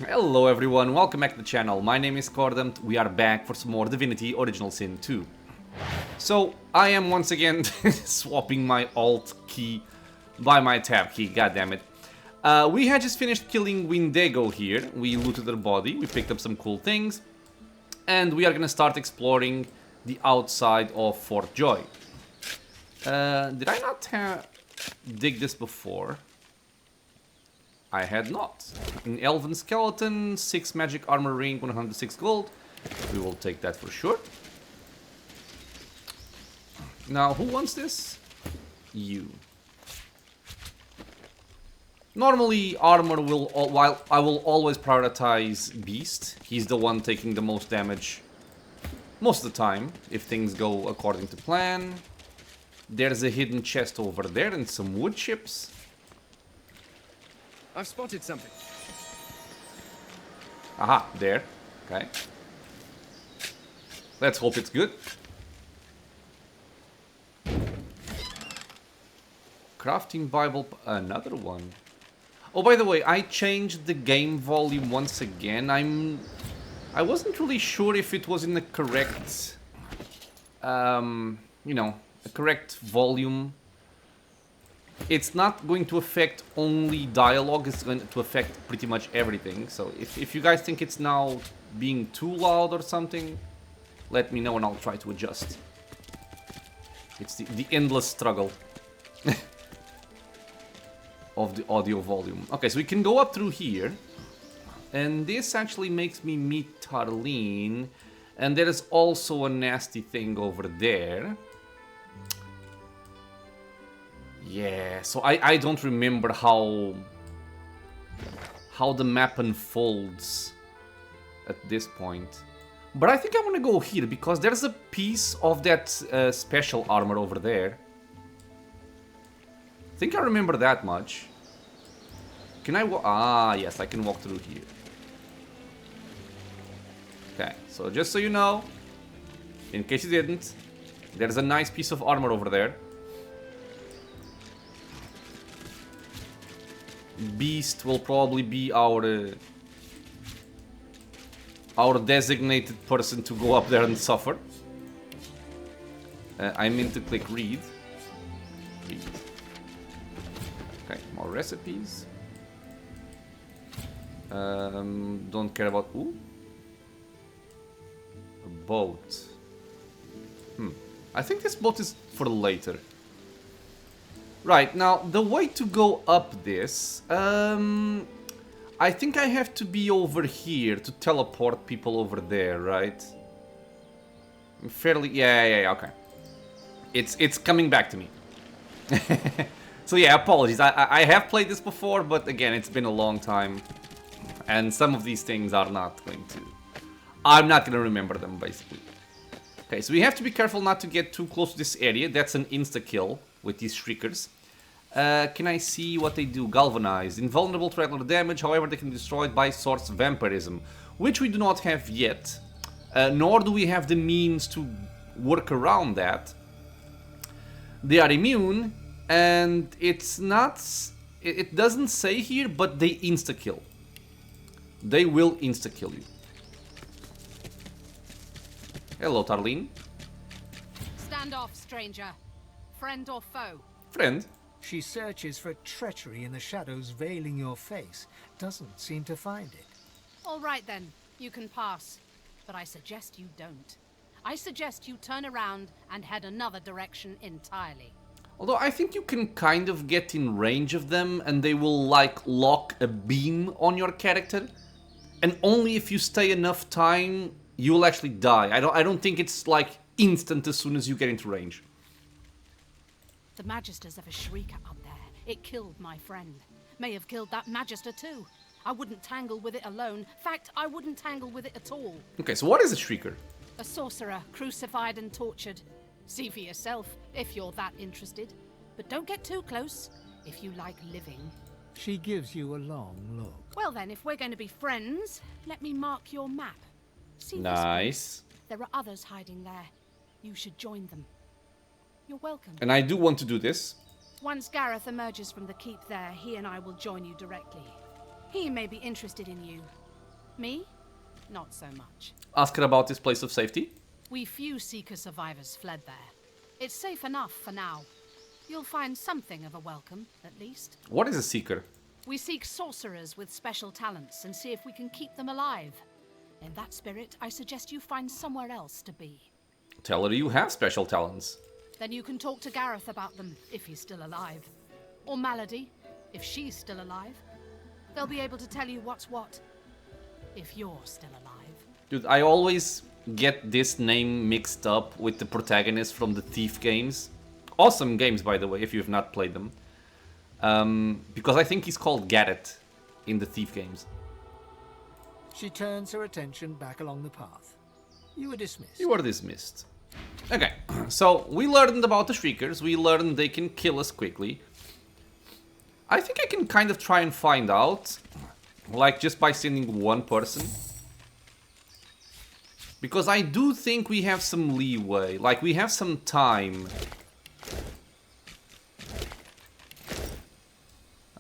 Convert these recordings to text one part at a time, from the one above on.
Hello everyone, welcome back to the channel. My name is Cordant. We are back for some more Divinity Original Sin 2. So, I am once again swapping my Alt key by my Tab key, goddammit. We had just finished killing Wendigo here. We looted her body, we picked up some cool things, and we are gonna start exploring the outside of Fort Joy. Did I not dig this before? I had not. An Elven Skeleton, 6 Magic Armor Ring, 106 gold. We will take that for sure. Now, who wants this? You. Normally, armor will... While I will always prioritize Beast. He's the one taking the most damage most of the time, if things go according to plan. There's a hidden chest over there and some wood chips. I've spotted something. Aha, there. Okay. Let's hope it's good. Crafting Bible, another one. Oh, by the way, I changed the game volume once again. I wasn't really sure if it was in the correct, you know, the correct volume. It's not going to affect only dialogue, it's going to affect pretty much everything. So if you guys think it's now being too loud or something, let me know and I'll try to adjust. It's the endless struggle of the audio volume. Okay, so we can go up through here. And this actually makes me meet Tarlene. And there is also a nasty thing over there. Yeah, so I don't remember how the map unfolds at this point. But I think I want to go here because there's a piece of that special armor over there. I think I remember that much. Can I walk? Ah, yes, I can walk through here. Okay, so just so you know, in case you didn't, there's a nice piece of armor over there. Beast will probably be our designated person to go up there and suffer. I meant to click read. Read. Okay, more recipes. Don't care about... Ooh. A boat. I think this boat is for later. Right, now, the way to go up this... I think I have to be over here to teleport people over there, right? I'm fairly... Yeah, okay. It's coming back to me. So yeah, apologies. I have played this before, but again, it's been a long time. And some of these things are not going to... I'm not going to remember them, basically. Okay, so we have to be careful not to get too close to this area. That's an insta-kill with these shriekers. Can I see what they do? Galvanized. Invulnerable to regular damage, however they can be destroyed by Source Vampirism. Which we do not have yet. Nor do we have the means to work around that. They are immune, and it's not... It doesn't say here, but they insta-kill. They will insta-kill you. Hello, Tarlene. Stand off, stranger. Friend or foe? Friend. She searches for treachery in the shadows veiling your face. Doesn't seem to find it. All right then, you can pass. But I suggest you don't. I suggest you turn around and head another direction entirely. Although I think you can kind of get in range of them and they will like lock a beam on your character. And only if you stay enough time, you will actually die. I don't think it's like instant as soon as you get into range. The Magisters have a shrieker up there. It killed my friend. May have killed that Magister too. I wouldn't tangle with it alone. Fact, I wouldn't tangle with it at all. Okay, so what is a shrieker? A sorcerer, crucified and tortured. See for yourself, if you're that interested. But don't get too close, if you like living. She gives you a long look. Well then, if we're going to be friends, let me mark your map. See this Nice. place? There are others hiding there. You should join them. You're welcome. And I do want to do this. Once Gareth emerges from the keep there, he and I will join you directly. He may be interested in you. Me? Not so much. Ask her about this place of safety. We few Seeker survivors fled there. It's safe enough for now. You'll find something of a welcome, at least. What is a seeker? We seek sorcerers with special talents and see if we can keep them alive. In that spirit, I suggest you find somewhere else to be. Tell her you have special talents. Then you can talk to Gareth about them, if he's still alive. Or Malady, if she's still alive. They'll be able to tell you what's what, if you're still alive. Dude, I always get this name mixed up with the protagonist from the Thief games. Awesome games, by the way, if you've not played them. Because I think he's called Garrett in the Thief games. She turns her attention back along the path. You were dismissed. You were dismissed. Okay, so we learned about the Shriekers. We learned they can kill us quickly. I think I can kind of try and find out, like just by sending one person. Because I do think we have some leeway, like we have some time.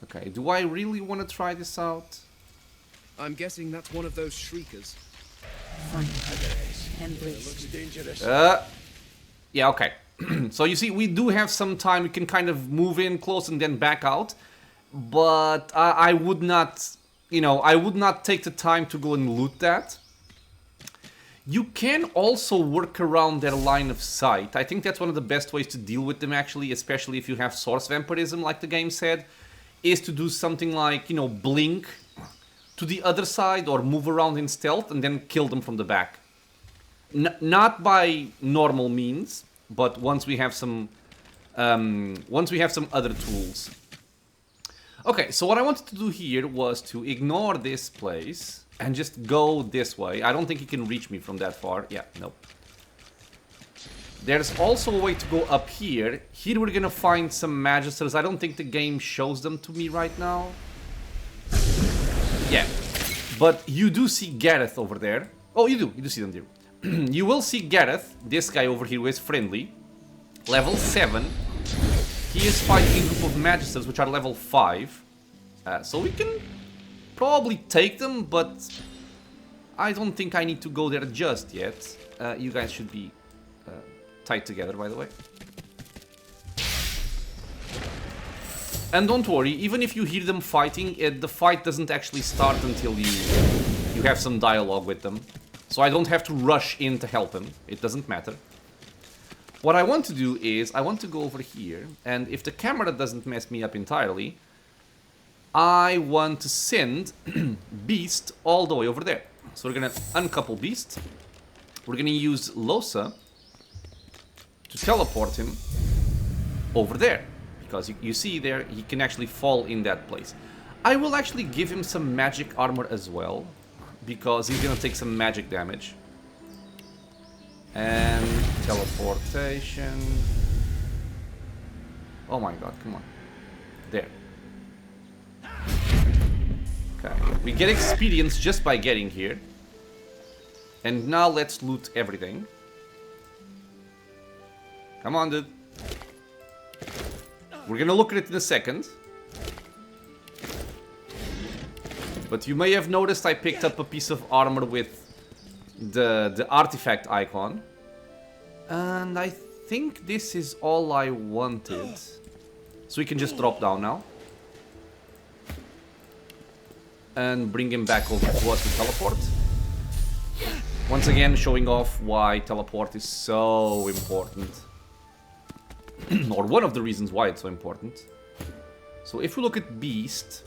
Okay, do I really want to try this out? I'm guessing that's one of those shriekers. Yeah, okay. So you see, we do have some time. We can kind of move in close and then back out. But I would not, you know, I would not take the time to go and loot that. You can also work around their line of sight. I think that's one of the best ways to deal with them, actually, especially if you have source vampirism, like the game said, is to do something like, you know, blink to the other side or move around in stealth and then kill them from the back. Not by normal means, but once we have some other tools. Okay, so what I wanted to do here was to ignore this place and just go this way. I don't think he can reach me from that far. Yeah, nope. There's also a way to go up here. Here we're gonna find some magisters. I don't think the game shows them to me right now. Yeah, but you do see Gareth over there. Oh, you do see them there. You will see Gareth, this guy over here who is friendly. Level 7. He is fighting a group of magisters which are level 5. So we can probably take them, but I don't think I need to go there just yet. You guys should be tied together, by the way. And don't worry, even if you hear them fighting, the fight doesn't actually start until you have some dialogue with them. So I don't have to rush in to help him. It doesn't matter. What I want to do is, I want to go over here, and if the camera doesn't mess me up entirely, I want to send Beast all the way over there. So we're gonna uncouple Beast. We're gonna use Losa to teleport him over there. Because you see there, he can actually fall in that place. I will actually give him some magic armor as well, because he's gonna take some magic damage. And teleportation. Oh my god, come on. There. Okay, we get experience just by getting here. And now let's loot everything. Come on, dude. We're gonna look at it in a second. But you may have noticed I picked up a piece of armor with the artifact icon. And I think this is all I wanted. So we can just drop down now. And bring him back over to us to teleport. Once again, showing off why teleport is so important. Or one of the reasons why it's so important. So if we look at Beast,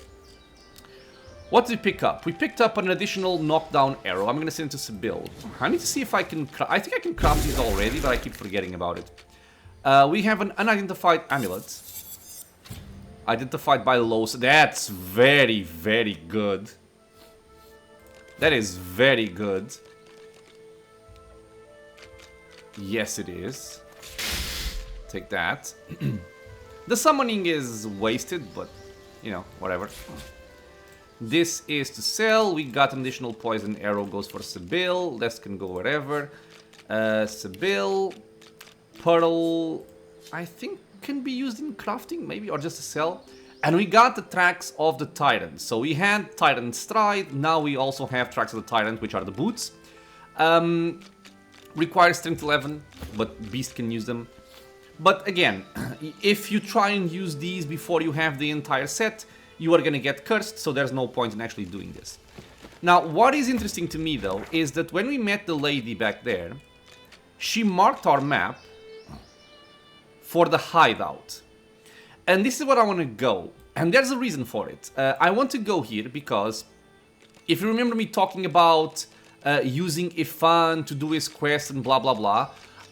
what did we pick up? We picked up an additional knockdown arrow. I'm gonna send it to Sibyl. I need to see if I can I think I can craft these already, but I keep forgetting about it. We have an unidentified amulet. Identified by Los. That's very, very good. That is very good. Yes, it is. Take that. The summoning is wasted, but, you know, whatever. This is to sell. We got an additional poison arrow, goes for Sibyl. This can go wherever. Sibyl. Pearl, I think, can be used in crafting, maybe, or just to sell. And we got the tracks of the Tyrant. So we had Tyrant Stride, now we also have tracks of the Tyrant, which are the boots. Requires strength 11, but Beast can use them. But again, if you try and use these before you have the entire set, you are gonna get cursed, so there's no point in actually doing this. Now, what is interesting to me though, is that when we met the lady back there, she marked our map for the hideout. And this is where I want to go. And there's a reason for it. I want to go here because if you remember me talking about using Ifan to do his quest and blah blah blah,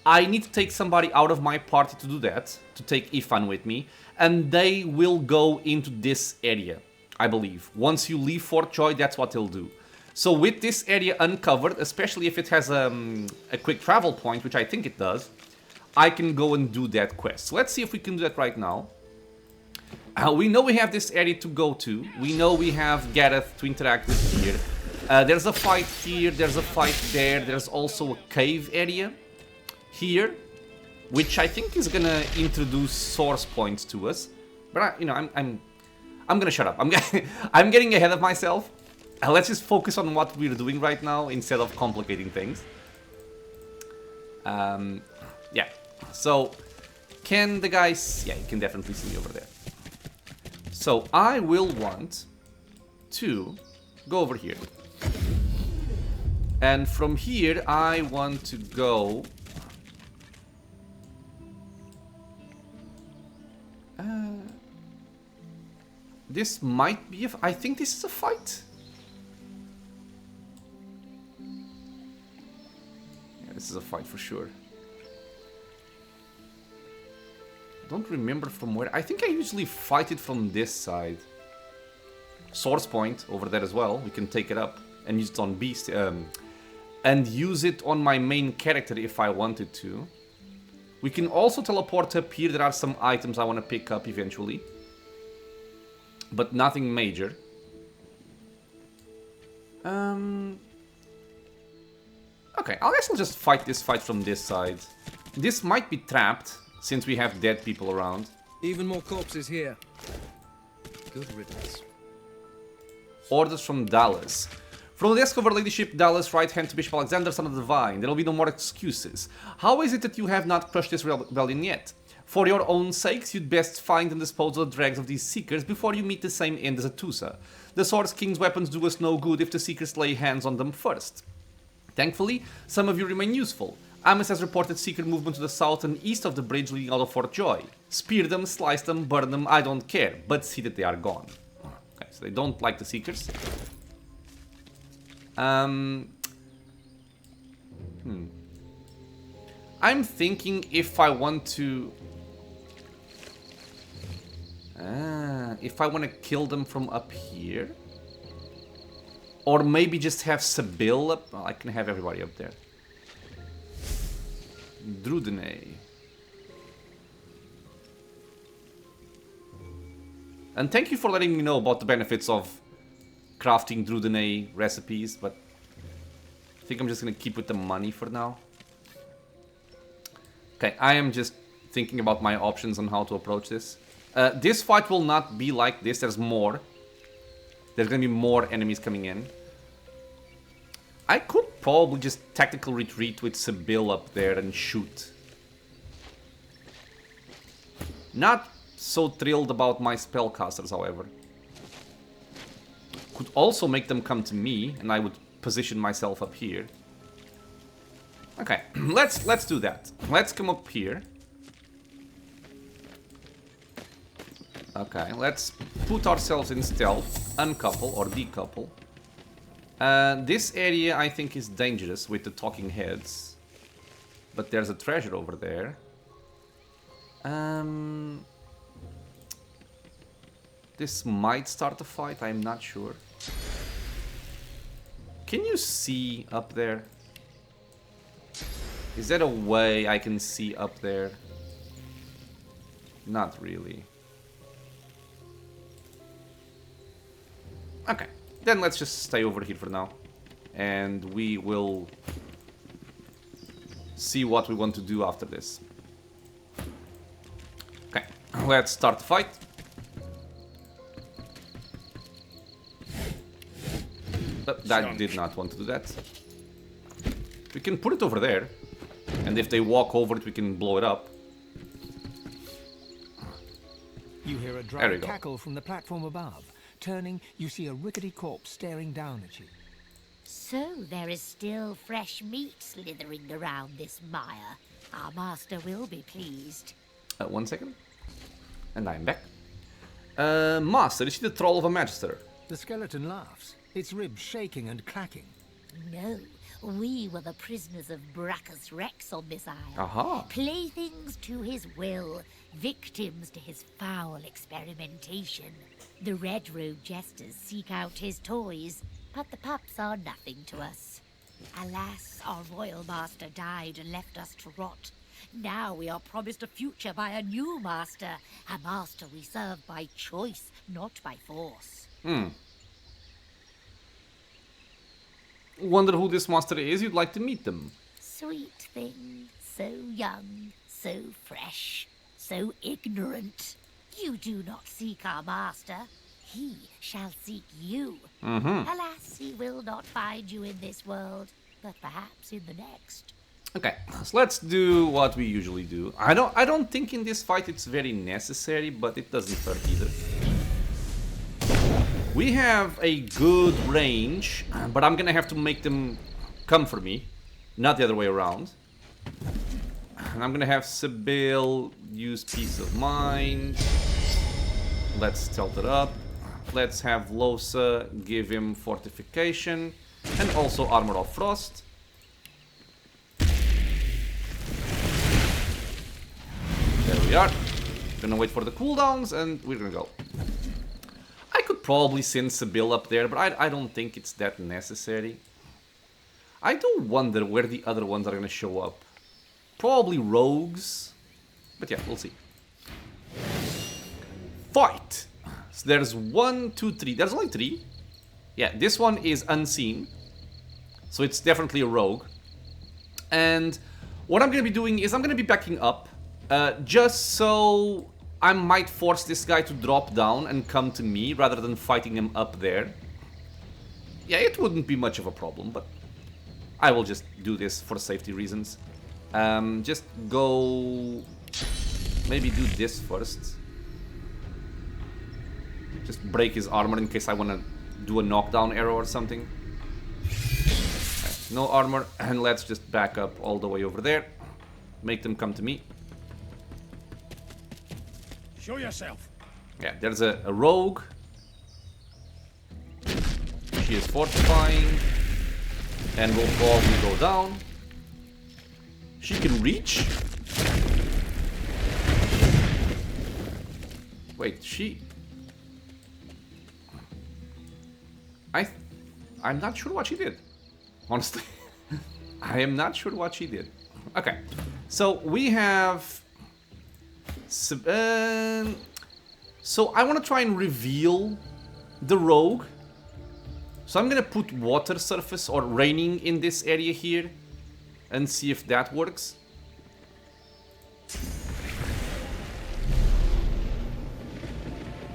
I need to take somebody out of my party to do that, to take Ifan with me, and they will go into this area, I believe. Once you leave Fort Joy, that's what they'll do. So with this area uncovered, especially if it has a quick travel point, which I think it does, I can go and do that quest. So let's see if we can do that right now. We know we have this area to go to. We know we have Gareth to interact with here. There's a fight here, there's a fight there. There's also a cave area here, which I think is gonna introduce source points to us. But I'm gonna shut up. I'm getting ahead of myself. Let's just focus on what we're doing right now instead of complicating things. Yeah. So, can the guys... Yeah, you can definitely see me over there. So, I will want to go over here. And from here, I want to go... this might be I think this is a fight. Yeah, this is a fight for sure. Don't remember from where. I think I usually fight it from this side. Source point over there as well. We can take it up and use it on Beast. And use it on my main character if I wanted to. We can also teleport up here. There are some items I want to pick up eventually. But nothing major. Okay, I guess I'll just fight this fight from this side. This might be trapped, since we have dead people around. Even more corpses here. Good riddance. Orders from Dallas. From the desk of Her Ladyship Dallas, right hand to Bishop Alexander, son of the Divine. There will be no more excuses. How is it that you have not crushed this rebellion yet? For your own sakes, you'd best find and dispose of the dregs of these seekers before you meet the same end as Atusa. The Sword King's weapons do us no good if the seekers lay hands on them first. Thankfully, some of you remain useful. Amos has reported seeker movement to the south and east of the bridge leading out of Fort Joy. Spear them, slice them, burn them, I don't care, but see that they are gone. Okay, so they don't like the seekers. I'm thinking if I want to... if I want to kill them from up here. Or maybe just have Sybil up. Well, I can have everybody up there. Drudene. And thank you for letting me know about the benefits of crafting Drudene recipes, but I think I'm just gonna keep with the money for now. Okay, I am just thinking about my options on how to approach this. This fight will not be like this, there's more. There's gonna be more enemies coming in. I could probably just tactical retreat with Sybil up there and shoot. Not so thrilled about my spellcasters, however. Could also make them come to me, and I would position myself up here. Okay, let's do that. Let's come up here. Okay, let's put ourselves in stealth, uncouple or decouple. This area I think is dangerous with the talking heads. But there's a treasure over there. This might start a fight, I'm not sure. Can you see up there? Is there a way I can see up there? Not really. Okay, then let's just stay over here for now. And we will see what we want to do after this. Okay, let's start the fight. That did not want to do that. We can put it over there. And if they walk over it, we can blow it up. You hear a There we dry go. cackle from the platform above. Turning, you see a rickety corpse staring down at you. So there is still fresh meat slithering around this mire. Our master will be pleased. 1 second. And I'm back. Master, is she the troll of a magister? The skeleton laughs, its ribs shaking and clacking. No, we were the prisoners of Brachus Rex on this isle. Aha. Playthings to his will, victims to his foul experimentation. The red-robed jesters seek out his toys, but the pups are nothing to us. Alas, our royal master died and left us to rot. Now we are promised a future by a new master, a master we serve by choice, not by force. Wonder who this master is. You'd like to meet them. Sweet thing, so young, so fresh, so ignorant. You do not seek our master. He shall seek you. Alas, he will not find you in this world, but perhaps in the next. Okay, so let's do what we usually do. I don't think in this fight it's very necessary, but it doesn't hurt either. We have a good range, but I'm gonna have to make them come for me, not the other way around. And I'm gonna have Sibyl use Peace of Mind. Let's tilt it up. Let's have Losa give him Fortification and also Armor of Frost. There we are. Gonna wait for the cooldowns and we're gonna go. I could probably send Sibyl up there, but I don't think it's that necessary. I do wonder where the other ones are gonna show up. Probably rogues. But yeah, we'll see. Fight! So there's 1, 2, 3. There's only 3. Yeah, this one is unseen. So it's definitely a rogue. And what I'm gonna be doing is I'm gonna be backing up. Just so I might force this guy to drop down and come to me rather than fighting him up there. Yeah, it wouldn't be much of a problem, but I will just do this for safety reasons. Just go... Maybe do this first. Just break his armor in case I want to do a knockdown arrow or something. Okay, no armor, and let's just back up all the way over there. Make them come to me. Show yourself. Yeah, there's a rogue. She is fortifying. And will probably go down. She can reach? Wait, she... I'm not sure what she did. Honestly. I am not sure what she did. Okay. So, we have... So I want to try and reveal the rogue. So I'm gonna put water surface or raining in this area here and see if that works.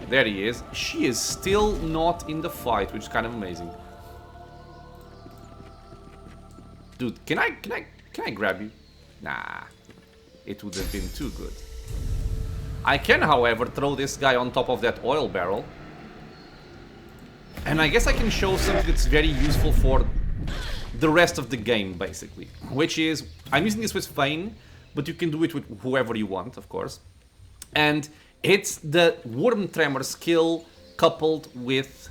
There he is. She is still not in the fight, which is kind of amazing. Dude, can I grab you? Nah. It would have been too good. I can, however, throw this guy on top of that oil barrel. And I guess I can show something that's very useful for the rest of the game, basically. Which is, I'm using this with Fane, but you can do it with whoever you want, of course. And it's the Worm Tremor skill coupled with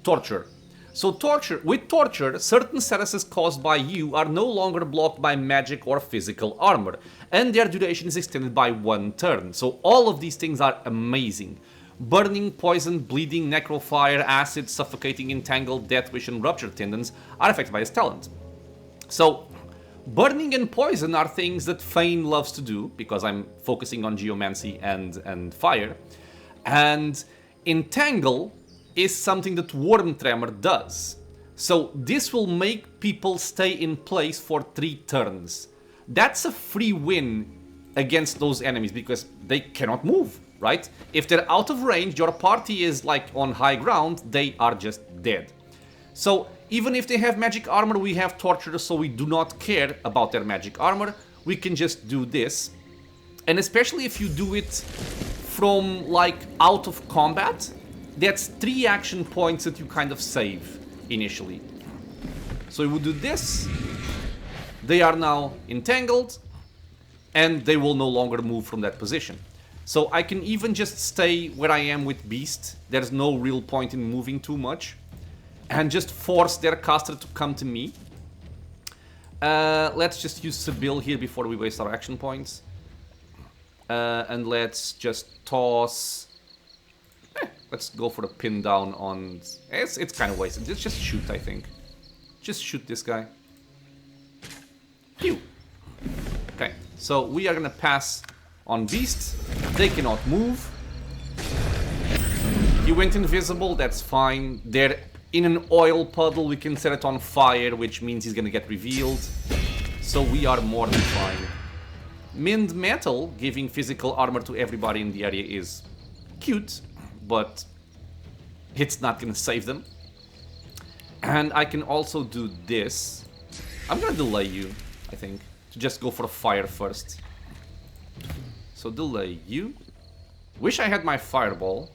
Torture. So with Torture, certain statuses caused by you are no longer blocked by magic or physical armor, and their duration is extended by 1 turn. So all of these things are amazing. Burning, poison, bleeding, necrofire, acid, suffocating, entangled, death wish, and ruptured tendons are affected by this talent. So, burning and poison are things that Fane loves to do, because I'm focusing on geomancy and fire. And entangle is something that Worm Tremor does. So this will make people stay in place for 3 turns. That's a free win against those enemies because they cannot move. right? If they're out of range, your party is like on high ground, they are just dead. So even if they have magic armor, we have torture, so we do not care about their magic armor. We can just do this. And especially if you do it from like out of combat, that's 3 action points that you kind of save initially. So we would do this. They are now entangled, and they will no longer move from that position. So I can even just stay where I am with Beast. There's no real point in moving too much. And just force their caster to come to me. Let's just use Sibyl here before we waste our action points. And let's just toss... let's go for a pin down on... It's kind of wasted. Let's just shoot, I think. Just shoot this guy. Pew! Okay, so we are gonna pass on Beast. They cannot move. He went invisible, that's fine. They're in an oil puddle, we can set it on fire, which means he's gonna get revealed. So we are more than fine. Mind Metal, giving physical armor to everybody in the area is cute, but it's not gonna save them. And I can also do this. I'm gonna delay you, I think, to just go for a fire first. So delay you. Wish I had my fireball.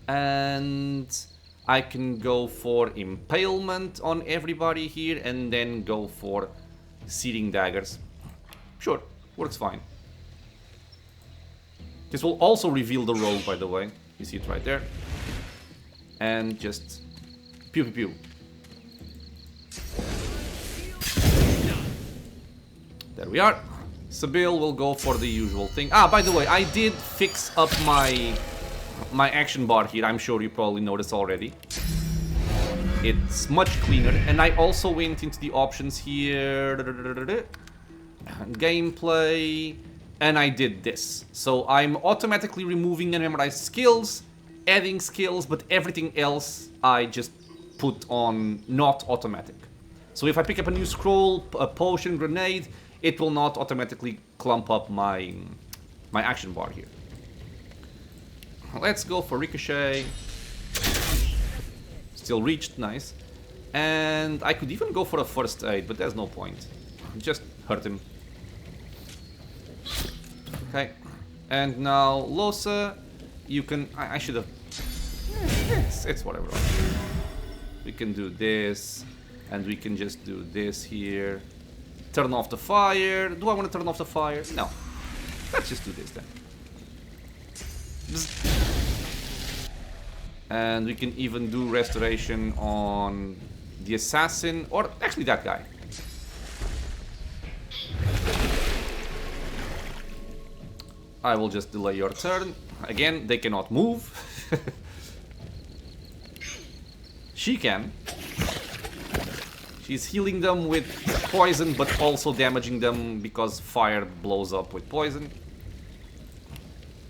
And I can go for impalement on everybody here and then go for searing daggers. Sure, works fine. This will also reveal the rogue, by the way. You see it right there. And just pew pew pew. There we are. Sibyl will go for the usual thing. Ah, by the way, I did fix up my action bar here. I'm sure you probably noticed already. It's much cleaner. And I also went into the options here. Gameplay. And I did this. So I'm automatically removing and memorized skills, adding skills, but everything else I just put on not automatic. So if I pick up a new scroll, a potion, grenade, it will not automatically clump up my action bar here. Let's go for Ricochet. Still reached, nice. And I could even go for a first aid, but there's no point. Just hurt him. Okay. And now, Losa, you can... I should have... It's whatever. We can do this. And we can just do this here. Turn off the fire. Do I want to turn off the fire? No. Let's just do this then. And we can even do restoration on the assassin, or actually that guy. I will just delay your turn. Again, they cannot move. She can. She's healing them with poison, but also damaging them because fire blows up with poison.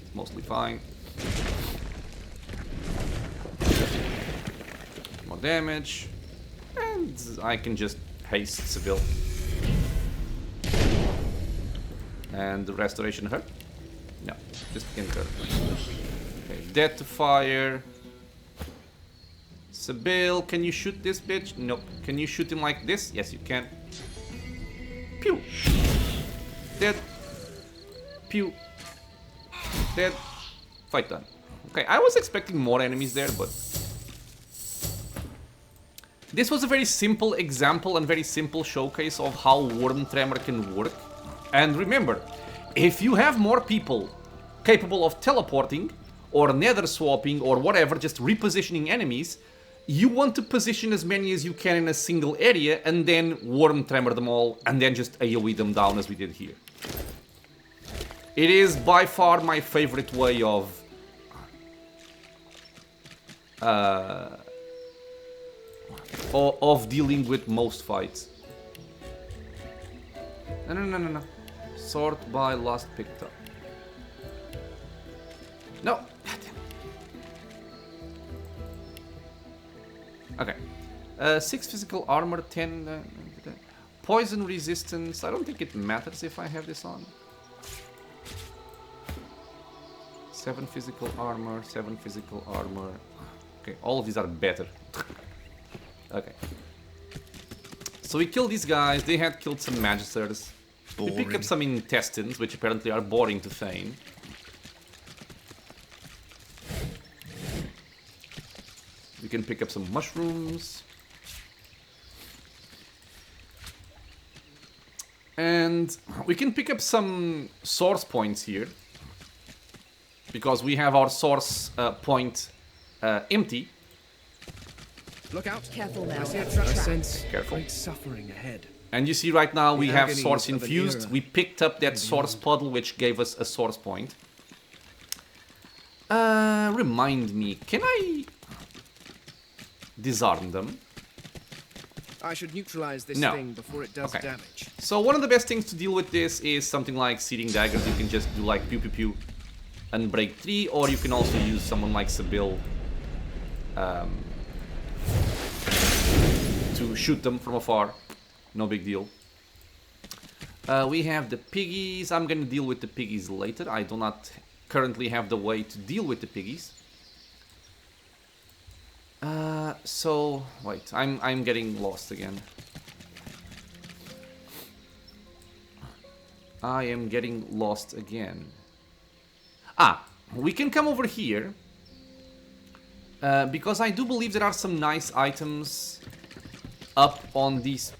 It's mostly fine. More damage. And I can just haste Sibyl. And the restoration hurt? No, just enter. Okay, dead to fire. Sibyl, can you shoot this bitch? Nope. Can you shoot him like this? Yes, you can. Pew. Dead. Pew. Dead. Fight done. Okay, I was expecting more enemies there, but... This was a very simple example and very simple showcase of how Worm Tremor can work. And remember, if you have more people capable of teleporting, or nether swapping, or whatever, just repositioning enemies, you want to position as many as you can in a single area, and then Worm Tremor them all, and then just AoE them down as we did here. It is by far my favorite way of... of dealing with most fights. No. Sort by last picked up. No. Okay. 6 physical armor, 10 poison resistance. I don't think it matters if I have this on. 7 physical armor, 7 physical armor. Okay, all of these are better. Okay. So we killed these guys, they had killed some magisters. We picked up some intestines, which apparently are boring to Thane. We can pick up some mushrooms. And we can pick up some source points here. Because we have our source point empty. Look out! Careful now. I see a trap. I sense Careful. great suffering ahead. And you see right now we have agony source of an infused. era. We picked up that source puddle which gave us a source point. Remind me, can I disarm them? I should neutralize this No. thing before it does Okay. damage. So one of the best things to deal with this is something like searing daggers. You can just do like pew pew pew and break 3, or you can also use someone like Sybil to shoot them from afar. No big deal. We have the piggies. I'm gonna deal with the piggies later. I do not currently have the way to deal with the piggies. So wait, I'm getting lost again. I am getting lost again. Ah, we can come over here. Because I do believe there are some nice items up on these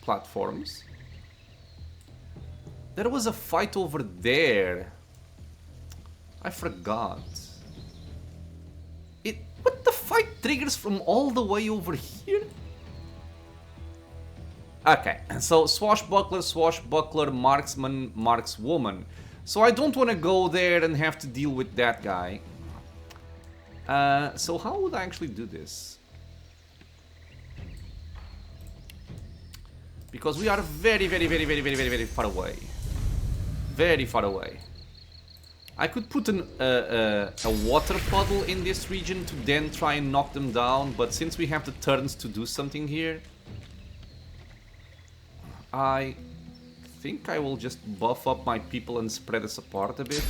platforms. There was a fight over there. I forgot. What the fight triggers from all the way over here? Okay, so swashbuckler, swashbuckler, marksman, markswoman. So I don't want to go there and have to deal with that guy. So how would I actually do this? Because we are very far away. Very far away. I could put a water puddle in this region to then try and knock them down, but since we have the turns to do something here, I think I will just buff up my people and spread us apart a bit.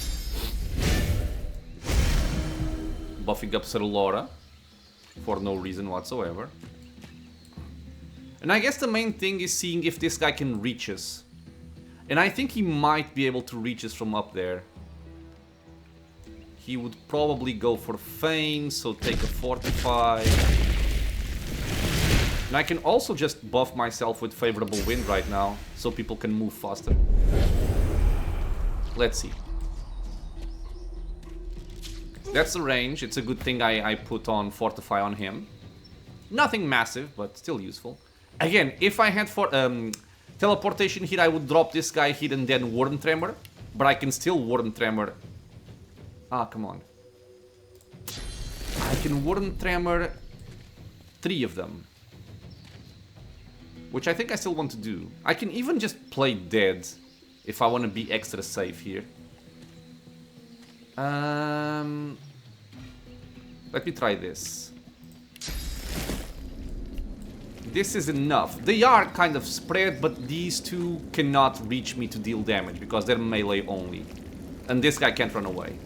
Buffing up Sir Laura for no reason whatsoever. And I guess the main thing is seeing if this guy can reach us. And I think he might be able to reach us from up there. He would probably go for feign, so take a fortify. And I can also just buff myself with favorable wind right now, so people can move faster. Let's see. That's the range. It's a good thing I put on fortify on him. Nothing massive, but still useful. Again, if I had for teleportation here, I would drop this guy here and then Worm Tremor. But I can still Worm Tremor. Ah, come on. I can Worm Tremor 3 of them. Which I think I still want to do. I can even just play dead if I want to be extra safe here. Let me try this. This is enough. They are kind of spread, but these two cannot reach me to deal damage because they're melee only. And this guy can't run away.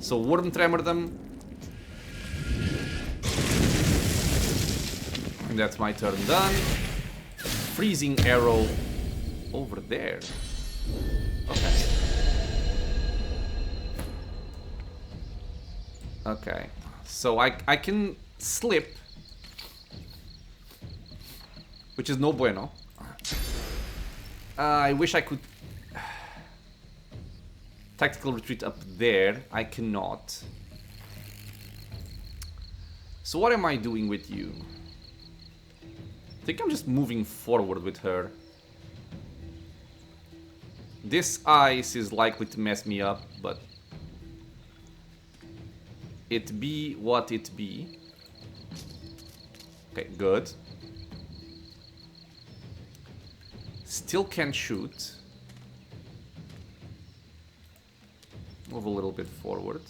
So Worm Tremor them. And that's my turn done. Freezing arrow over there. Okay. Okay. So I can slip. Which is no bueno. I wish I could... Tactical retreat up there. I cannot. So what am I doing with you? I think I'm just moving forward with her. This ice is likely to mess me up, but... It be what it be. Okay, good. Still can't shoot. Move a little bit forward.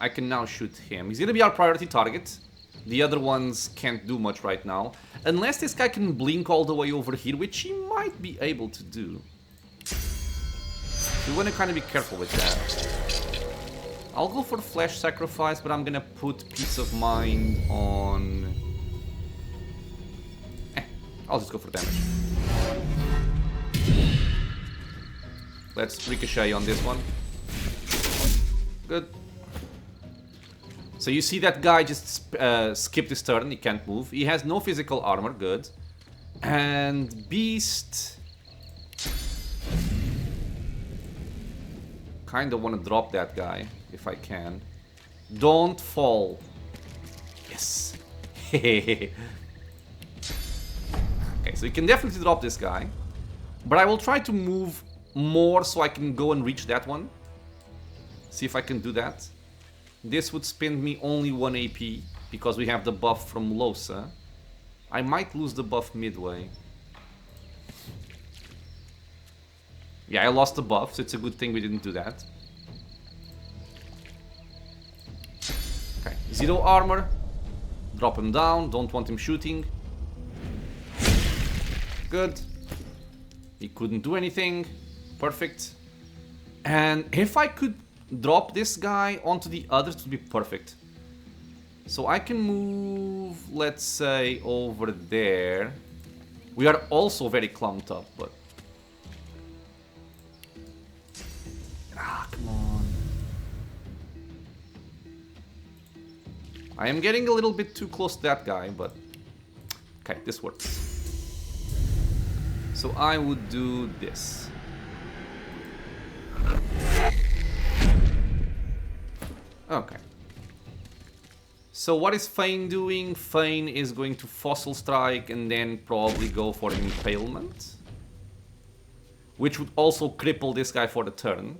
I can now shoot him. He's gonna be our priority target. The other ones can't do much right now. Unless this guy can blink all the way over here, which he might be able to do. To we want to kind of be careful with that. I'll go for Flesh Sacrifice, but I'm gonna put Peace of Mind on... I'll just go for damage. Let's Ricochet on this one. Good. So you see that guy just skipped his turn, he can't move. He has no physical armor, good. And Beast... Kinda wanna drop that guy, if I can. Don't fall. Yes. Okay, so you can definitely drop this guy. But I will try to move more so I can go and reach that one. See if I can do that. This would spend me only 1 AP because we have the buff from Lohse. I might lose the buff midway. Yeah, I lost the buff, so it's a good thing we didn't do that. Okay, 0 armor. Drop him down, don't want him shooting. Good. He couldn't do anything. Perfect. And if I could drop this guy onto the others, it would be perfect. So I can move, let's say, over there. We are also very clumped up, but... Ah, come on. I am getting a little bit too close to that guy, but... Okay, this works. So I would do this. Okay. So what is Fane doing? Fane is going to Fossil Strike and then probably go for Impalement. Which would also cripple this guy for the turn.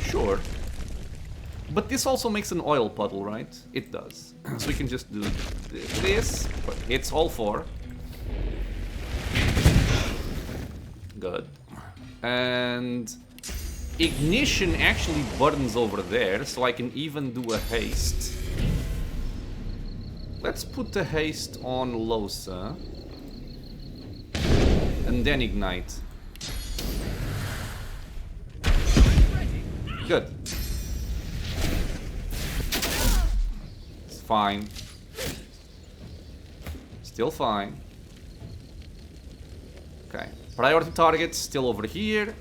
Sure. But this also makes an oil puddle, right? It does. So we can just do this. It's all 4. Good. And... Ignition actually burns over there, so I can even do a haste. Let's put the haste on Lohse. And then ignite. Good. It's fine. Still fine. Okay. Priority targets still over here.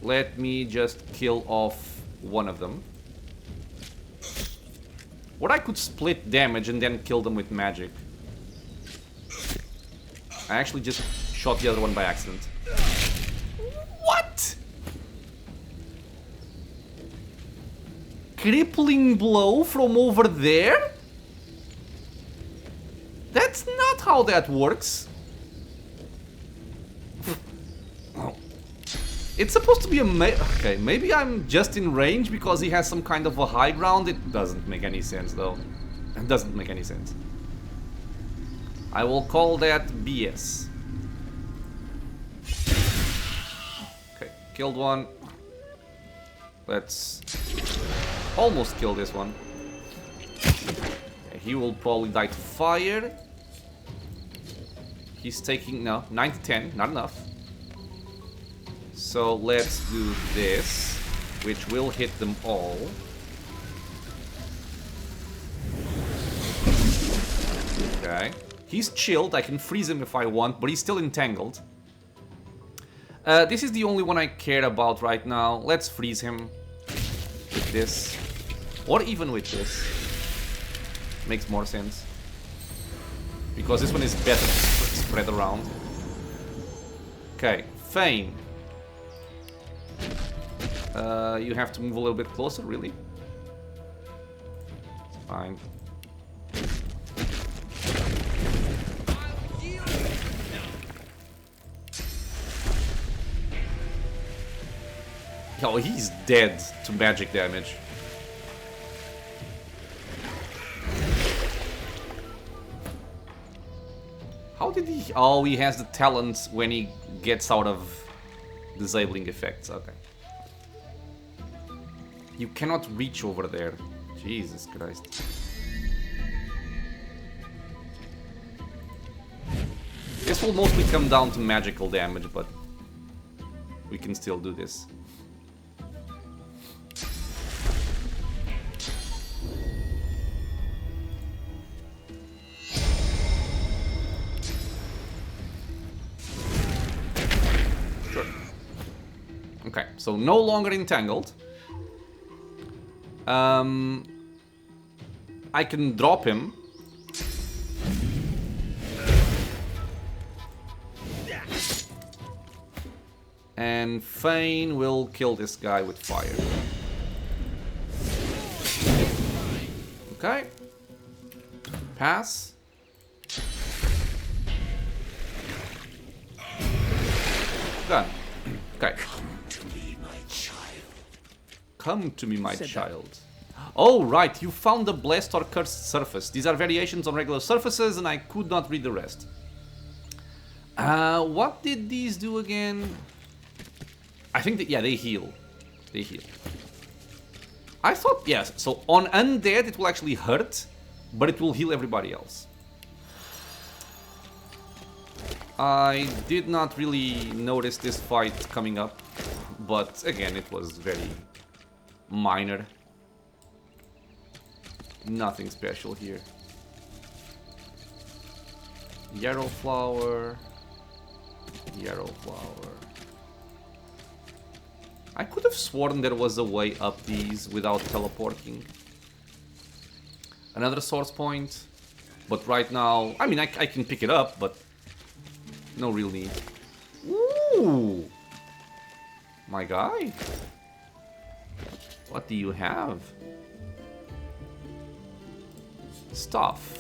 Let me just kill off one of them. Or I could split damage and then kill them with magic. I actually just shot the other one by accident. What? Crippling blow from over there? That's not how that works. It's supposed to be a okay, maybe I'm just in range because he has some kind of a high ground. It doesn't make any sense, though. It doesn't make any sense. I will call that BS. Okay, killed one. Let's almost kill this one. Okay, he will probably die to fire. He's taking, no, 9 to 10, not enough. So let's do this, which will hit them all. Okay. He's chilled, I can freeze him if I want, but he's still entangled. This is the only one I care about right now. Let's freeze him with this. Or even with this. Makes more sense. Because this one is better spread around. Okay, Fane. You have to move a little bit closer, really? It's fine. Oh, he's dead to magic damage. How did he... Oh, he has the talent when he gets out of disabling effects. Okay. You cannot reach over there. Jesus Christ. This This will mostly come down to magical damage, but we can still do this. Sure. Okay, so no longer entangled. I can drop him. And Fane will kill this guy with fire. Okay. Pass. Done. Okay. Come to me, my child. Oh, right. You found the blessed or cursed surface. These are variations on regular surfaces, and I could not read the rest. What did these do again? I think that, yeah, they heal. They heal. I thought, yes, so on undead it will actually hurt, but it will heal everybody else. I did not really notice this fight coming up, but again, it was very minor. Nothing special here. Yarrow flower. Yarrow flower. I could have sworn there was a way up these without teleporting. Another source point. But right now, I mean, I can pick it up, but no real need. Ooh! My guy. What do you have? Stuff.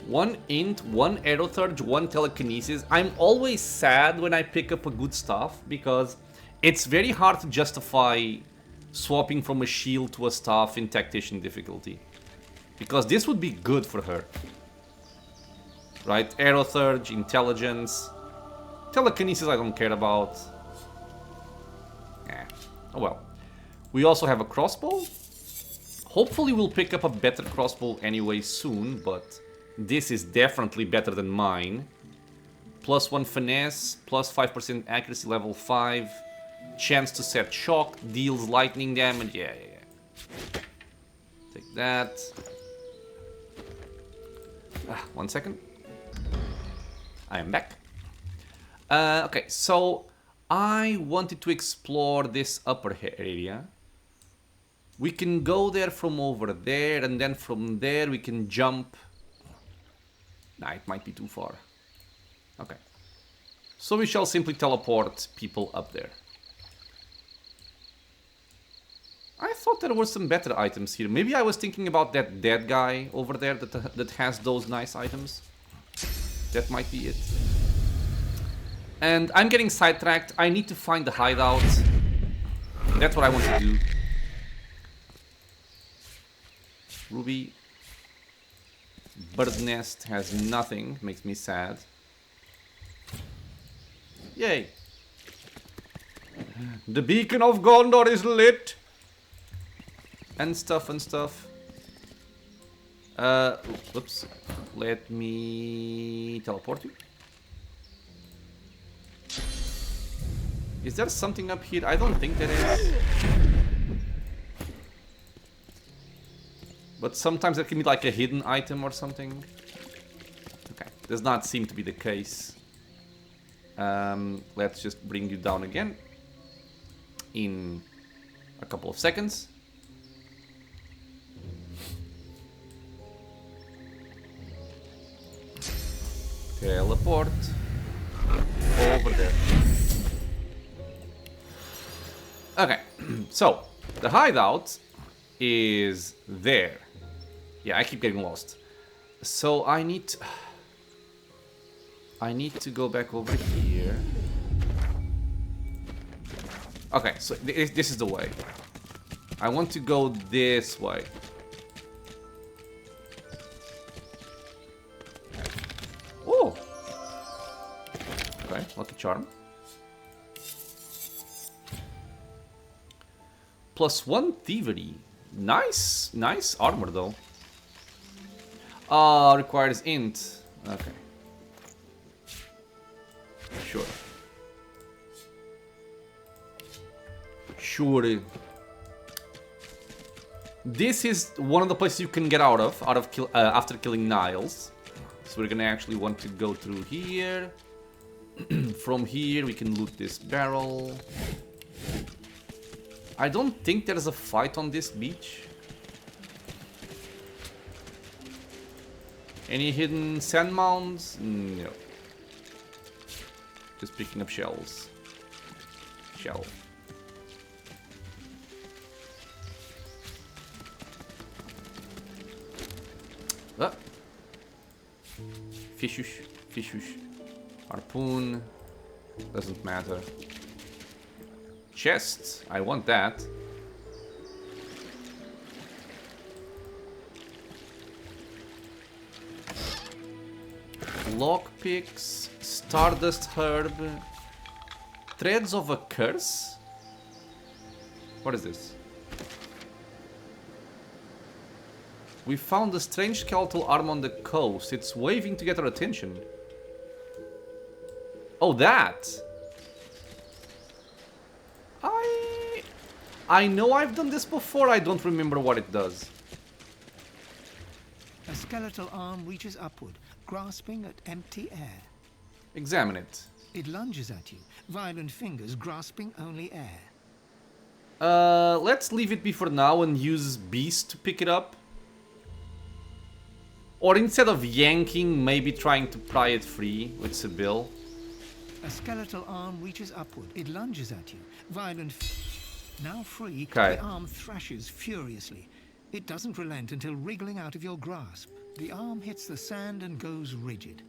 1 int, 1 arrow surge, 1 telekinesis. I'm always sad when I pick up a good staff because it's very hard to justify swapping from a shield to a staff in tactician difficulty. Because this would be good for her. Right? Arrow surge, intelligence. Telekinesis I don't care about. Oh well. We also have a crossbow. Hopefully we'll pick up a better crossbow anyway soon, but this is definitely better than mine. Plus 1 finesse, plus 5% accuracy, level 5. Chance to set shock, deals lightning damage. Yeah. Take that. 1 second. I am back. Okay, so I wanted to explore this upper area. We can go there from over there, and then from there we can jump. Nah, it might be too far. Okay. So we shall simply teleport people up there. I thought there were some better items here. Maybe I was thinking about that dead guy over there that has those nice items. That might be it. And I'm getting sidetracked. I need to find the hideout. That's what I want to do. Ruby. Bird nest has nothing. Makes me sad. Yay. The beacon of Gondor is lit. And stuff and stuff. Oops. Let me teleport you. Is there something up here? I don't think there is. But sometimes there can be like a hidden item or something. Okay, does not seem to be the case. Let's just bring you down again. In a couple of seconds. Teleport. Over there. Okay, so the hideout is there. Yeah, I keep getting lost. So I need to go back over here. Okay, so this is the way. I want to go this way. Oh! Okay, lucky charm. +1 thievery. Nice armor though. Requires int. Okay. Sure. This is one of the places you can get out of after killing Niles. So we're gonna actually want to go through here. From here we can loot this barrel. I don't think there's a fight on this beach. Any hidden sand mounds? No. Just picking up shells. Shell. Ah. Fishush. Fishush. Harpoon. Doesn't matter. Chests. I want that. Lockpicks. Stardust herb. Threads of a curse? What is this? We found a strange skeletal arm on the coast. It's waving to get our attention. Oh, that! I know I've done this before, I don't remember what it does. A skeletal arm reaches upward, grasping at empty air. Examine it. It lunges at you, violent fingers grasping only air. Let's leave it be for now and use Beast to pick it up. Or instead of yanking, maybe trying to pry it free with Sibyl. A skeletal arm reaches upward. It lunges at you. Violent. Now free, Okay. the arm thrashes furiously. It doesn't relent until wriggling out of your grasp. The arm hits the sand and goes rigid.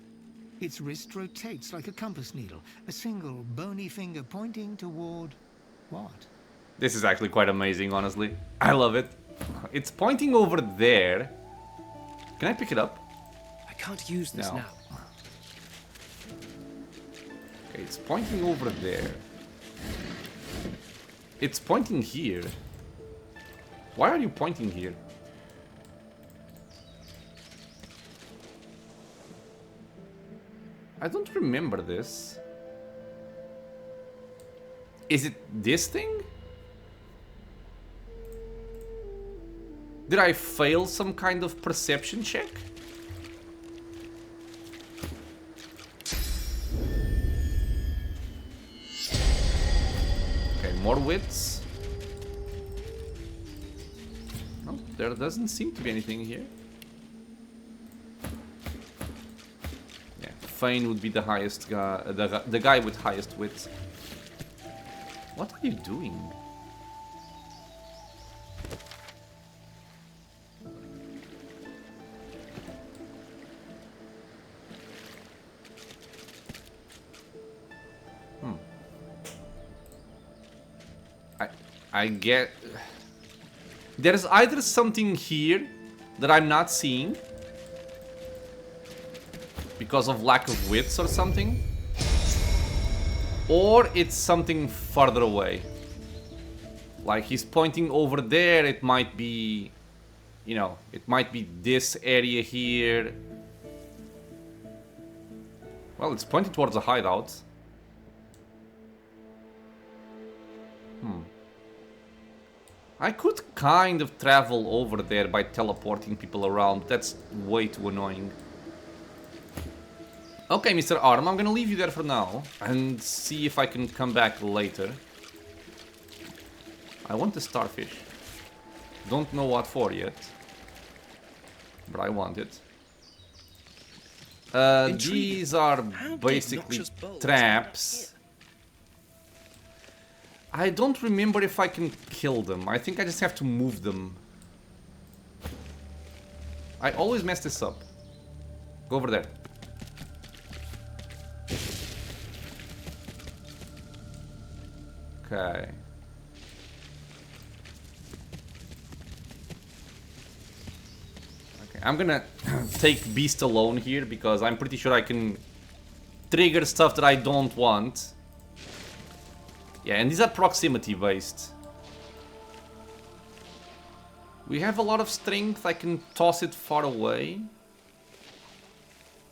Its wrist rotates like a compass needle, a single bony finger pointing toward what? This is actually quite amazing, honestly. I love it. It's pointing over there. Can I pick it up? I can't use this No. now. Okay, it's pointing over there. It's pointing here. Why are you pointing here? I don't remember this. Is it this thing? Did I fail some kind of perception check? Okay, more wits. No, there doesn't seem to be anything here. Yeah, Fane would be the highest guy, the guy with highest wits. What are you doing? I get... There's either something here that I'm not seeing because of lack of wits or something, or it's something farther away. Like he's pointing over there, it might be, you know, it might be this area here. Well, it's pointing towards a hideout. I could kind of travel over there by teleporting people around. That's way too annoying. Okay, Mr. Arm, I'm gonna leave you there for now and see if I can come back later. I want the starfish. Don't know what for yet, but I want it. These are basically traps. I don't remember if I can kill them. I think I just have to move them. I always mess this up. Go over there. Okay. Okay, I'm gonna take Beast alone here because I'm pretty sure I can trigger stuff that I don't want. Yeah, and these are proximity based. We have a lot of strength. I can toss it far away.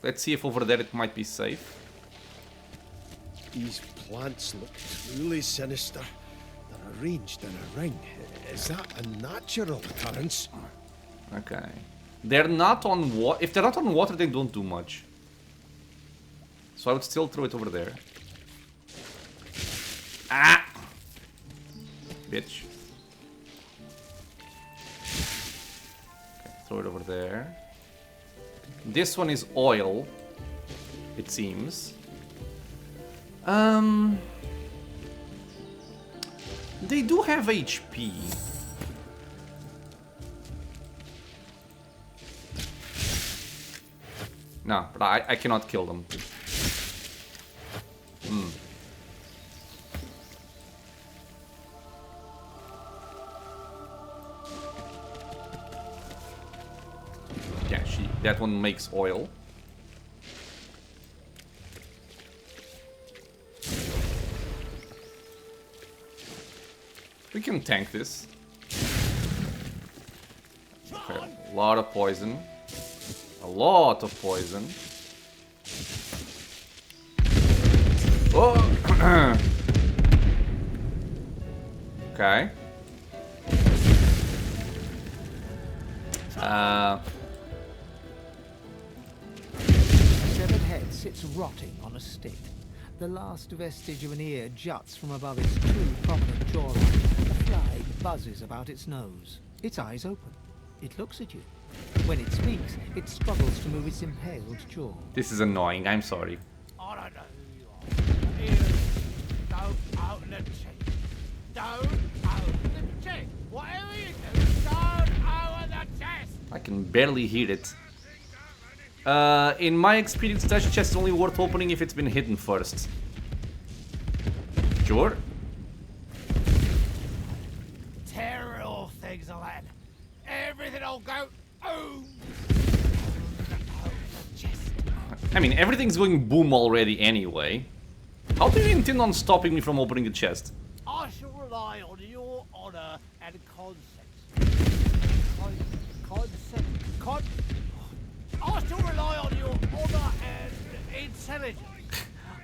Let's see if over there it might be safe. These plants look truly sinister. Their arranged in a ring. Is that a natural occurrence? Okay. They're not on water. If they're not on water, they don't do much. So I would still throw it over there. Ah! Bitch. Okay, throw it over there. This one is oil, it seems. They do have HP. No, but I cannot kill them. Yeah, that one makes oil. We can tank this. Okay, a lot of poison. A lot of poison. Oh! Okay. Severed head sits rotting on a stick. The last vestige of an ear juts from above its two prominent jawline. A fly buzzes about its nose. Its eyes open. It looks at you. When it speaks, it struggles to move its impaled jaw. This is annoying, I'm sorry. I don't know who you are. Here, don't open the chest. Don't open the chest. Whatever you do, don't open the chest. I can barely hear it. In my experience, treasure chest is only worth opening if it's been hidden first. Sure. Terrible things will happen. Everything'll go. Oh. I mean, everything's going boom already anyway. How do you intend on stopping me from opening the chest? I shall rely on your honour and I shall rely on your honour and intelligence.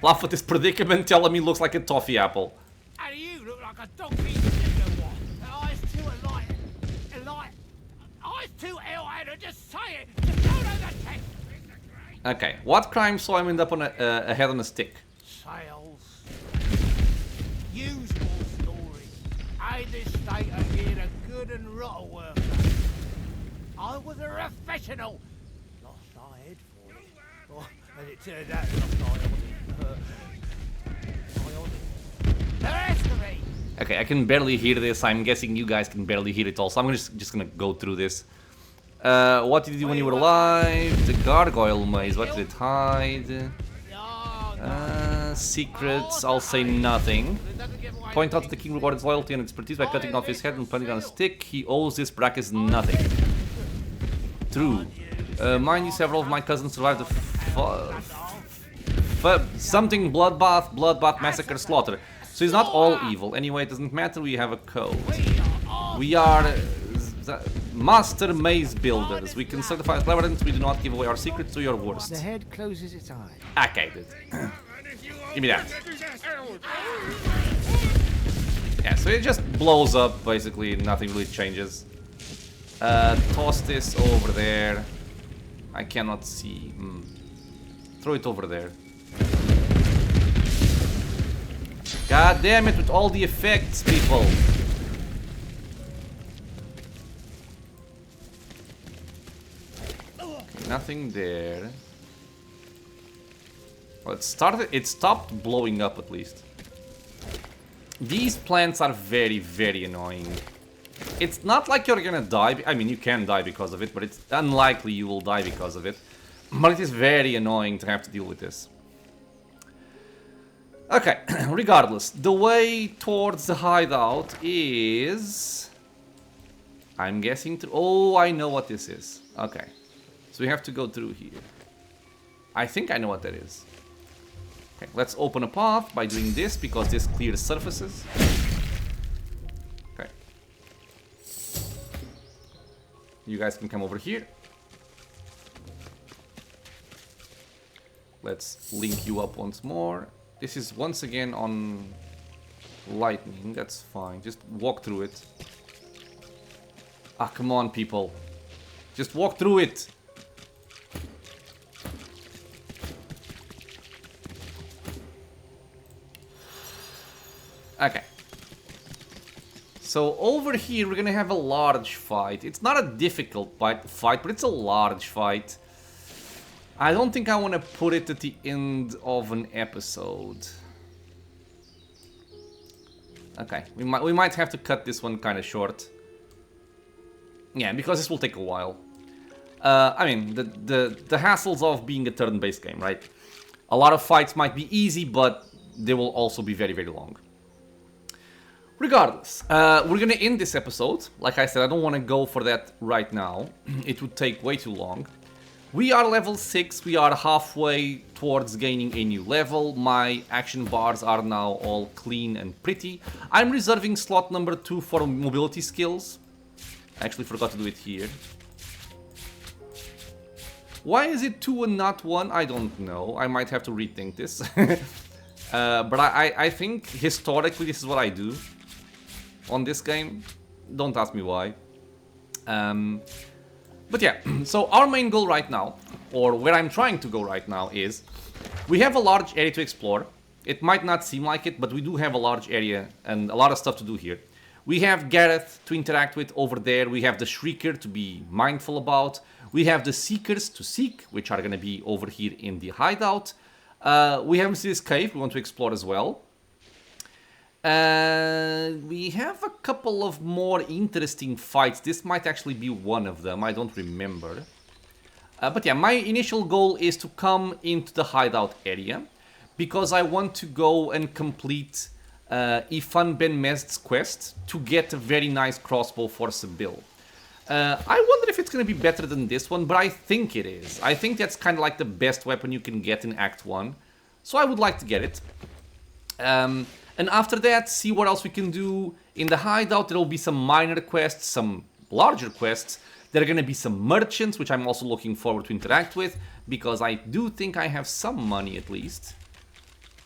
Laugh at this predicament, telling me looks like a toffee apple. And you look like a donkey. You know what? Eyes too alight. Eyes too ill-headed. Just say it. Just go to the test. Okay, what crime saw him end up on a head on a stick? Sales. Usual stories. I this state of being a good and rotten worker. I was a professional. Lost my head for it. Oh, and it turned out lost my head. The rest of me. Okay, I can barely hear this. I'm guessing you guys can barely hear it also. I'm just gonna go through this. What did you do when you were alive? The gargoyle maze. What did it hide? Secrets. I'll say nothing. Point out that the king rewarded his loyalty and expertise by cutting off his head and putting it on a stick. He owes this Brachus nothing. True. Mind you, several of my cousins survived the something bloodbath, massacre, slaughter. So he's not all evil. Anyway, it doesn't matter. We have a code. We are master maze builders. We can certify as evidence. We do not give away our secrets to your worst. The head closes its eye. Okay, good. Give me that. Yeah, so it just blows up, basically. Nothing really changes. Toss this over there. I cannot see. Throw it over there. God damn it, with all the effects, people. Okay, nothing there. Well, it stopped blowing up at least. These plants are very, very annoying. It's not like you're gonna die. I mean, you can die because of it, but it's unlikely you will die because of it. But it is very annoying to have to deal with this. Okay, regardless, the way towards the hideout is... I'm guessing through... Oh, I know what this is. Okay, so we have to go through here. I think I know what that is. Okay, let's open a path by doing this, because this clears surfaces. Okay. You guys can come over here. Let's link you up once more. This is once again on lightning, that's fine. Just walk through it. Ah, come on, people. Just walk through it. Okay. So over here we're gonna have a large fight. It's not a difficult fight, but it's a large fight. I don't think I want to put it at the end of an episode. Okay, we might have to cut this one kind of short. Yeah, because this will take a while. I mean, the hassles of being a turn-based game, right? A lot of fights might be easy, but they will also be very, very long. Regardless, we're gonna end this episode. Like I said, I don't want to go for that right now. It would take way too long. We are level 6, we are halfway towards gaining a new level. My action bars are now all clean and pretty. I'm reserving slot number 2 for mobility skills. I actually forgot to do it here. Why is it 2 and not 1? I don't know. I might have to rethink this. But I think historically this is what I do on this game. Don't ask me why. But yeah, so our main goal right now, or where I'm trying to go right now, is we have a large area to explore. It might not seem like it, but we do have a large area and a lot of stuff to do here. We have Gareth to interact with over there. We have the Shrieker to be mindful about. We have the Seekers to seek, which are going to be over here in the hideout. We have this cave we want to explore as well. We have a couple of more interesting fights. This might actually be one of them. I don't remember. But yeah, my initial goal is to come into the hideout area because I want to go and complete Ifan Ben Mezd's quest to get a very nice crossbow for Sibyl. I wonder if it's going to be better than this one, but I think it is. I think that's kind of like the best weapon you can get in Act 1. So I would like to get it. And after that, see what else we can do. In the hideout, there will be some minor quests, some larger quests. There are going to be some merchants, which I'm also looking forward to interact with, because I do think I have some money at least.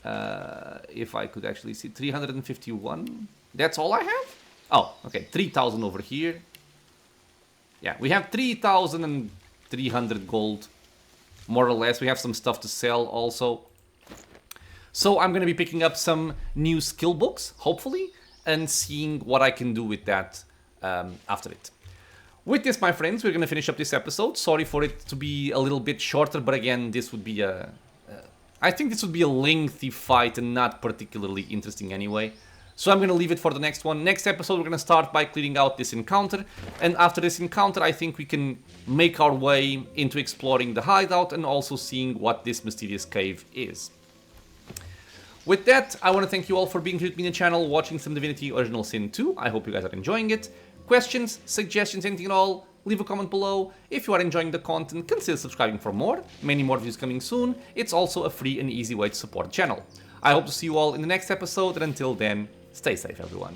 If I could actually see, 351. That's all I have? Oh, okay, 3,000 over here. Yeah, we have 3,300 gold, more or less. We have some stuff to sell also. So I'm going to be picking up some new skill books, hopefully, and seeing what I can do with that after it. With this, my friends, we're going to finish up this episode. Sorry for it to be a little bit shorter, but again, this would be I think this would be a lengthy fight and not particularly interesting anyway. So I'm going to leave it for the next one. Next episode, we're going to start by clearing out this encounter. And after this encounter, I think we can make our way into exploring the hideout and also seeing what this mysterious cave is. With that, I want to thank you all for being here with me on the channel, watching some Divinity Original Sin 2. I hope you guys are enjoying it. Questions, suggestions, anything at all, leave a comment below. If you are enjoying the content, consider subscribing for more. Many more videos coming soon. It's also a free and easy way to support the channel. I hope to see you all in the next episode, and until then, stay safe, everyone.